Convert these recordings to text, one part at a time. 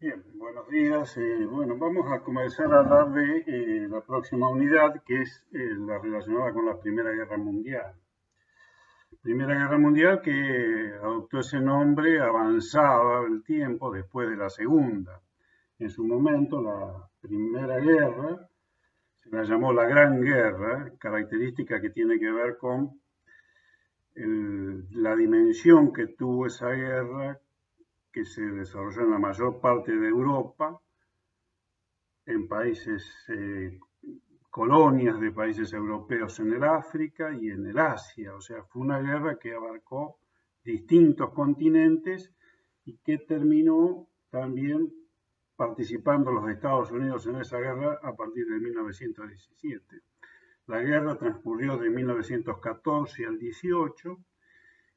Bien, buenos días. Bueno, vamos a comenzar a hablar de la próxima unidad, que es la relacionada con la Primera Guerra Mundial. Primera Guerra Mundial que adoptó ese nombre avanzado el tiempo después de la Segunda. En su momento, la Primera Guerra se la llamó la Gran Guerra, característica que tiene que ver con la dimensión que tuvo esa guerra, que se desarrolló en la mayor parte de Europa, en países, colonias de países europeos en el África y en el Asia. O sea, fue una guerra que abarcó distintos continentes y que terminó también participando los Estados Unidos en esa guerra a partir de 1917. La guerra transcurrió de 1914 al 18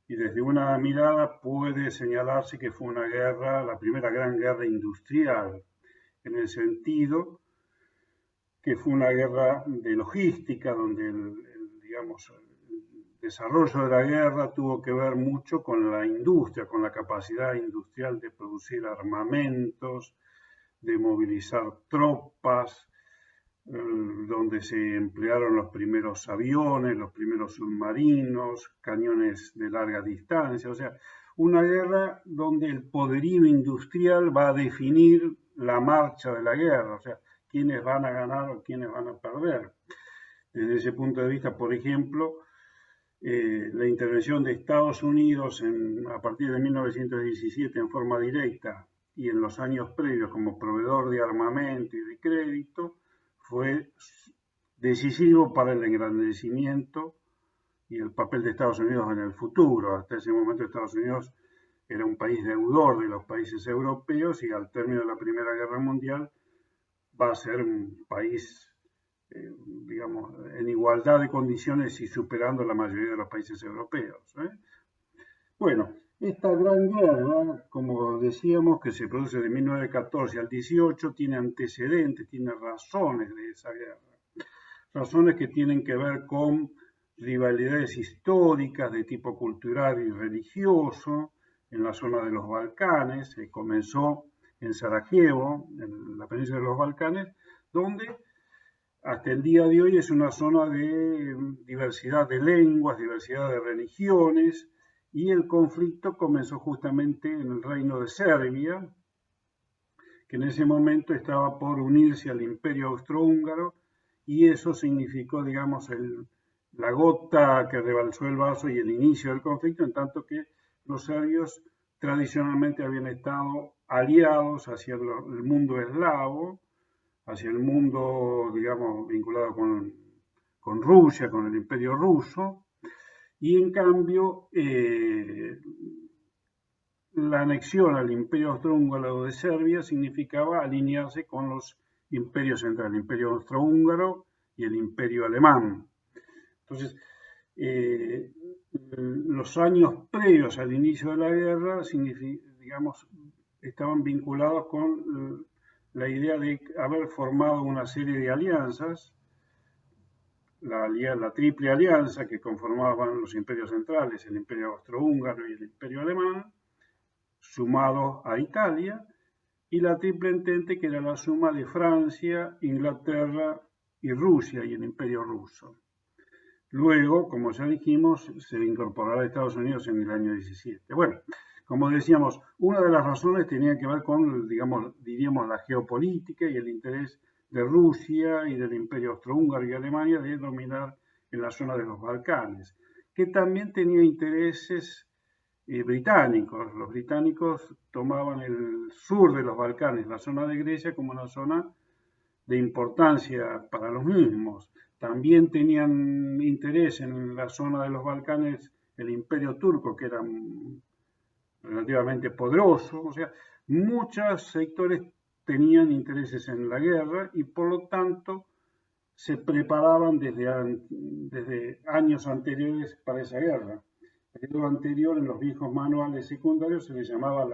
y desde una mirada puede señalarse que fue una guerra, la primera gran guerra industrial, en el sentido que fue una guerra de logística, donde digamos, el desarrollo de la guerra tuvo que ver mucho con la industria, con la capacidad industrial de producir armamentos, de movilizar tropas, donde se emplearon los primeros aviones, los primeros submarinos, cañones de larga distancia, o sea, una guerra donde el poderío industrial va a definir la marcha de la guerra, o sea, quiénes van a ganar o quiénes van a perder. Desde ese punto de vista, por ejemplo, la intervención de Estados Unidos a partir de 1917 en forma directa y en los años previos como proveedor de armamento y de crédito fue decisivo para el engrandecimiento y el papel de Estados Unidos en el futuro. Hasta ese momento Estados Unidos era un país deudor de los países europeos y al término de la Primera Guerra Mundial va a ser un país, digamos, en igualdad de condiciones y superando la mayoría de los países europeos. Bueno, esta gran guerra, como decíamos, que se produce de 1914 al 18, tiene antecedentes, tiene razones de esa guerra. Razones que tienen que ver con rivalidades históricas de tipo cultural y religioso en la zona de los Balcanes. Se comenzó en Sarajevo, en la península de los Balcanes, donde hasta el día de hoy es una zona de diversidad de lenguas, diversidad de religiones, y el conflicto comenzó justamente en el reino de Serbia, que en ese momento estaba por unirse al Imperio Austrohúngaro, y eso significó, digamos, la gota que rebalsó el vaso y el inicio del conflicto, en tanto que los serbios tradicionalmente habían estado aliados hacia el mundo eslavo, hacia el mundo, digamos, vinculado con Rusia, con el Imperio Ruso, y en cambio la anexión al Imperio Austrohúngaro de Serbia significaba alinearse con los imperios centrales, el Imperio Austrohúngaro y el Imperio Alemán. Entonces, los años previos al inicio de la guerra, digamos, estaban vinculados con la idea de haber formado una serie de alianzas, la triple alianza que conformaban los imperios centrales, el Imperio Austrohúngaro y el Imperio Alemán, sumado a Italia, y la triple entente que era la suma de Francia, Inglaterra y Rusia y el Imperio Ruso. Luego, como ya dijimos, se incorporará a Estados Unidos en el año 17. Bueno, como decíamos, una de las razones tenía que ver con, digamos, diríamos, la geopolítica y el interés de Rusia y del Imperio Austrohúngaro y Alemania de dominar en la zona de los Balcanes, que también tenía intereses británicos. Los británicos tomaban el sur de los Balcanes, la zona de Grecia, como una zona de importancia para los mismos. También tenían interés en la zona de los Balcanes el Imperio Turco, que era relativamente poderoso. O sea, muchos sectores tenían intereses en la guerra y por lo tanto se preparaban desde años anteriores para esa guerra. El periodo anterior, en los viejos manuales secundarios, se le llamaba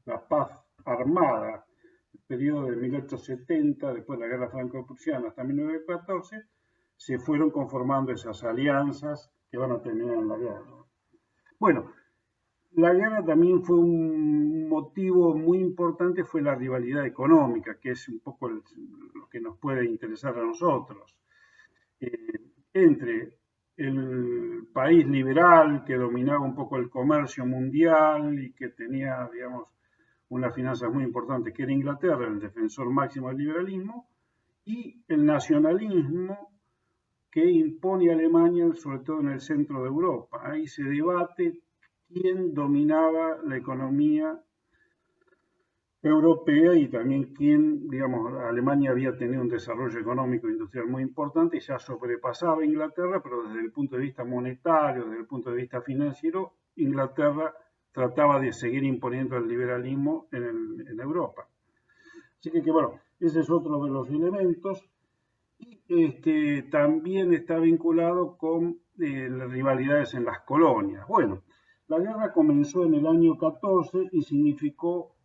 la paz armada. El periodo de 1870, después de la guerra franco-prusiana, hasta 1914, se fueron conformando esas alianzas que van a terminar en la guerra. Bueno, la guerra también fue un motivo muy importante fue la rivalidad económica, que es un poco lo que nos puede interesar a nosotros, entre el país liberal que dominaba un poco el comercio mundial y que tenía, digamos, unas finanzas muy importantes, que era Inglaterra, el defensor máximo del liberalismo, y el nacionalismo que impone Alemania, sobre todo en el centro de Europa. Ahí se debate quién dominaba la economía europea y también quién, digamos, Alemania había tenido un desarrollo económico e industrial muy importante y ya sobrepasaba a Inglaterra, pero desde el punto de vista monetario, desde el punto de vista financiero, Inglaterra trataba de seguir imponiendo el liberalismo en Europa. Así que, bueno, ese es otro de los elementos. Y también está vinculado con las rivalidades en las colonias. Bueno, la guerra comenzó en el año 14 y significó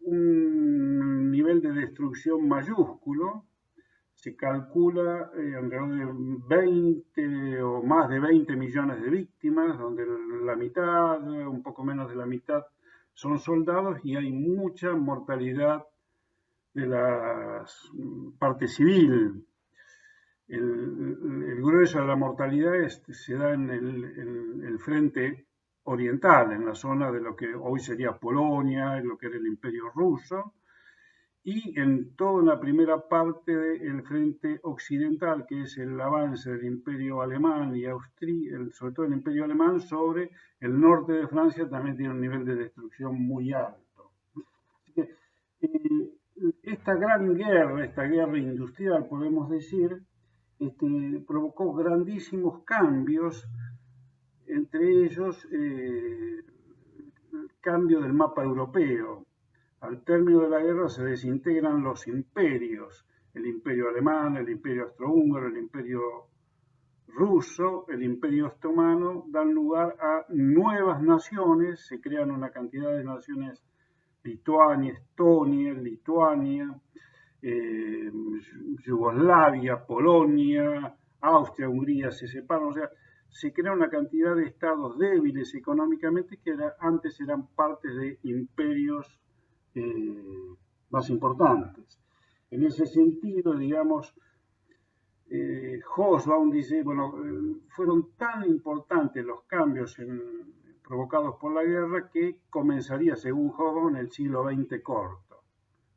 un nivel de destrucción mayúsculo. Se calcula alrededor de 20 o más de 20 millones de víctimas, donde la mitad, un poco menos de la mitad, son soldados y hay mucha mortalidad de la parte civil. El grueso de la mortalidad se da en el frente oriental, en la zona de lo que hoy sería Polonia, en lo que era el Imperio Ruso, y en toda una primera parte del frente occidental, que es el avance del Imperio Alemán y sobre todo el Imperio Alemán sobre el norte de Francia, también tiene un nivel de destrucción muy alto. Así que, esta gran guerra, esta guerra industrial, podemos decir, provocó grandísimos cambios, entre ellos el cambio del mapa europeo. Al término de la guerra se desintegran los imperios, el imperio alemán, el imperio austrohúngaro, el imperio ruso, el imperio otomano, dan lugar a nuevas naciones, se crean una cantidad de naciones, Lituania, Estonia, Lituania, Yugoslavia, Polonia, Austria, Hungría se separan, o sea, se crea una cantidad de estados débiles económicamente que antes eran partes de imperios más importantes. En ese sentido, digamos, Hobsbawm dice, bueno, fueron tan importantes los cambios provocados por la guerra que comenzaría, según Hobsbawm, el siglo XX corto.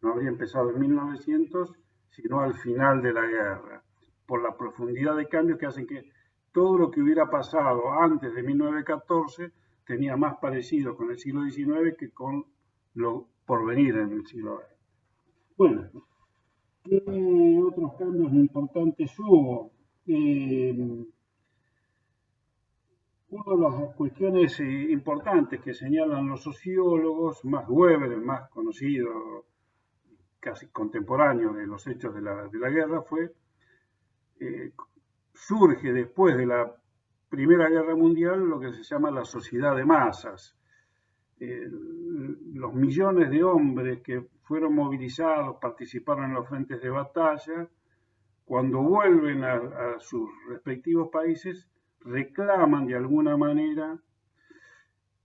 No habría empezado en 1900, sino al final de la guerra, por la profundidad de cambios que hacen que todo lo que hubiera pasado antes de 1914 tenía más parecido con el siglo XIX que con lo por venir en el siglo XX. Bueno, ¿qué otros cambios importantes hubo? Una de las cuestiones importantes que señalan los sociólogos, Max Weber, el más conocido, casi contemporáneo de los hechos de la guerra, surge después de la Primera Guerra Mundial lo que se llama la sociedad de masas. Los millones de hombres que fueron movilizados, participaron en los frentes de batalla, cuando vuelven a sus respectivos países, reclaman de alguna manera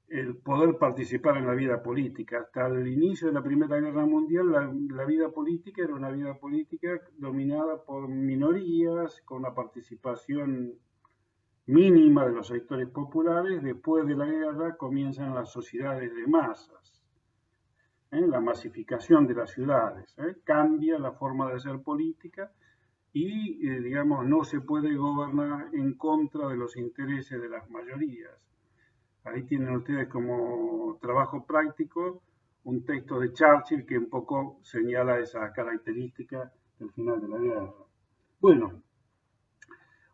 el poder participar en la vida política. Hasta el inicio de la Primera Guerra Mundial, la vida política era una vida política dominada por minorías, con una participación mínima de los sectores populares. Después de la guerra comienzan las sociedades de masas, la masificación de las ciudades, cambia la forma de hacer política y, digamos, no se puede gobernar en contra de los intereses de las mayorías. Ahí tienen ustedes como trabajo práctico un texto de Churchill que un poco señala esa característica del final de la guerra. Bueno,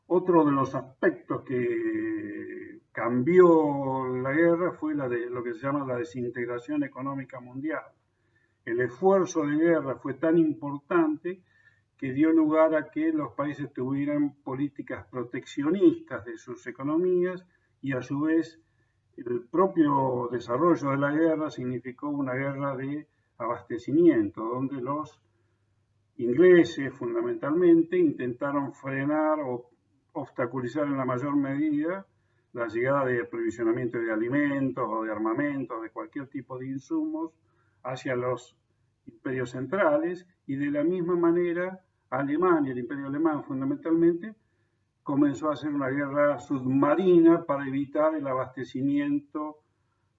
otro de los aspectos que cambió la guerra fue lo que se llama la desintegración económica mundial. El esfuerzo de guerra fue tan importante que dio lugar a que los países tuvieran políticas proteccionistas de sus economías y a su vez el propio desarrollo de la guerra significó una guerra de abastecimiento, donde los ingleses fundamentalmente intentaron frenar o obstaculizar en la mayor medida la llegada de aprovisionamiento de alimentos o de armamentos, de cualquier tipo de insumos, hacia los imperios centrales, y de la misma manera Alemania, el imperio alemán fundamentalmente, comenzó a hacer una guerra submarina para evitar el abastecimiento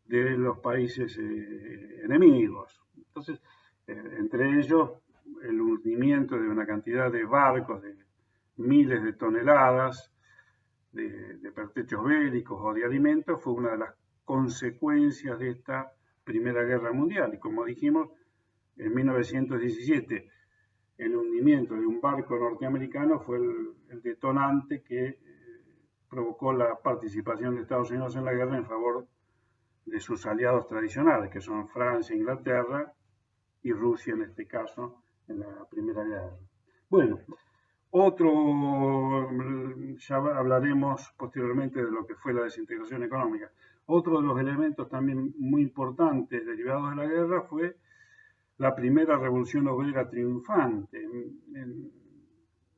de los países enemigos. Entonces, entre ellos, el hundimiento de una cantidad de barcos de miles de toneladas de pertrechos bélicos o de alimentos fue una de las consecuencias de esta Primera Guerra Mundial. Y como dijimos, en 1917 el hundimiento de un barco norteamericano fue el detonante que provocó la participación de Estados Unidos en la guerra en favor de sus aliados tradicionales, que son Francia, Inglaterra y Rusia en este caso, en la Primera Guerra. Bueno, ya hablaremos posteriormente de lo que fue la desintegración económica. Otro de los elementos también muy importantes derivados de la guerra fue la primera revolución obrera triunfante. En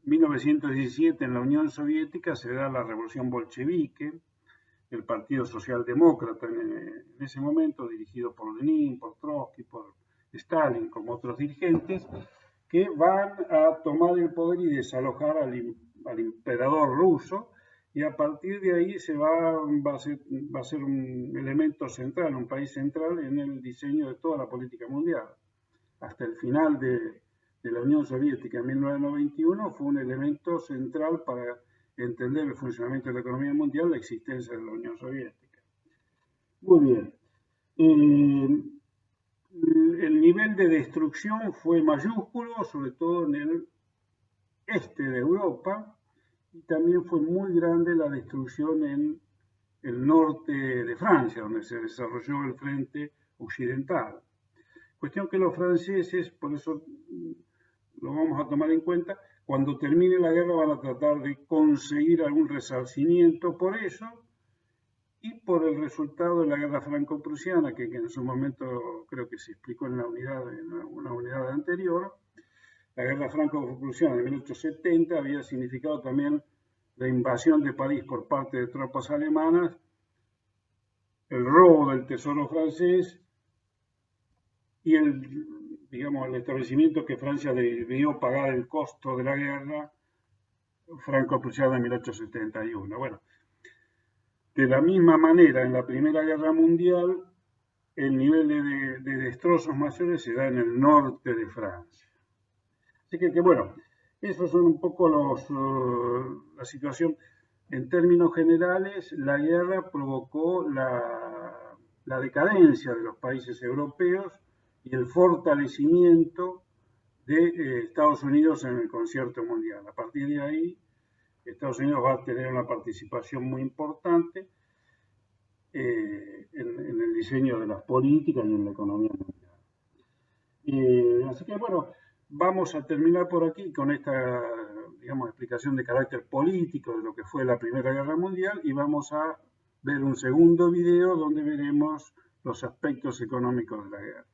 1917, en la Unión Soviética, se da la revolución bolchevique, el Partido Socialdemócrata en ese momento, dirigido por Lenin, por Trotsky, por Stalin, como otros dirigentes, que van a tomar el poder y desalojar al emperador ruso, y a partir de ahí va a ser un elemento central, un país central en el diseño de toda la política mundial. Hasta el final de la Unión Soviética en 1991 fue un elemento central para entender el funcionamiento de la economía mundial, la existencia de la Unión Soviética. Muy bien. El nivel de destrucción fue mayúsculo, sobre todo en el este de Europa, y también fue muy grande la destrucción en el norte de Francia, donde se desarrolló el frente occidental. Cuestión que los franceses, por eso lo vamos a tomar en cuenta, cuando termine la guerra van a tratar de conseguir algún resarcimiento por eso y por el resultado de la guerra franco-prusiana, que en su momento creo que se explicó en una unidad anterior. La guerra franco-prusiana de 1870 había significado también la invasión de París por parte de tropas alemanas, el robo del tesoro francés y el establecimiento que Francia debió pagar el costo de la guerra franco-prusiana de 1871. Bueno, de la misma manera, en la Primera Guerra Mundial, el nivel de destrozos mayores se da en el norte de Francia. Así que bueno, esos son un poco la situación. En términos generales, la guerra provocó la decadencia de los países europeos y el fortalecimiento de Estados Unidos en el concierto mundial. A partir de ahí, Estados Unidos va a tener una participación muy importante en el diseño de las políticas y en la economía mundial. Así que bueno, vamos a terminar por aquí con esta, explicación de carácter político de lo que fue la Primera Guerra Mundial, y vamos a ver un segundo video donde veremos los aspectos económicos de la guerra.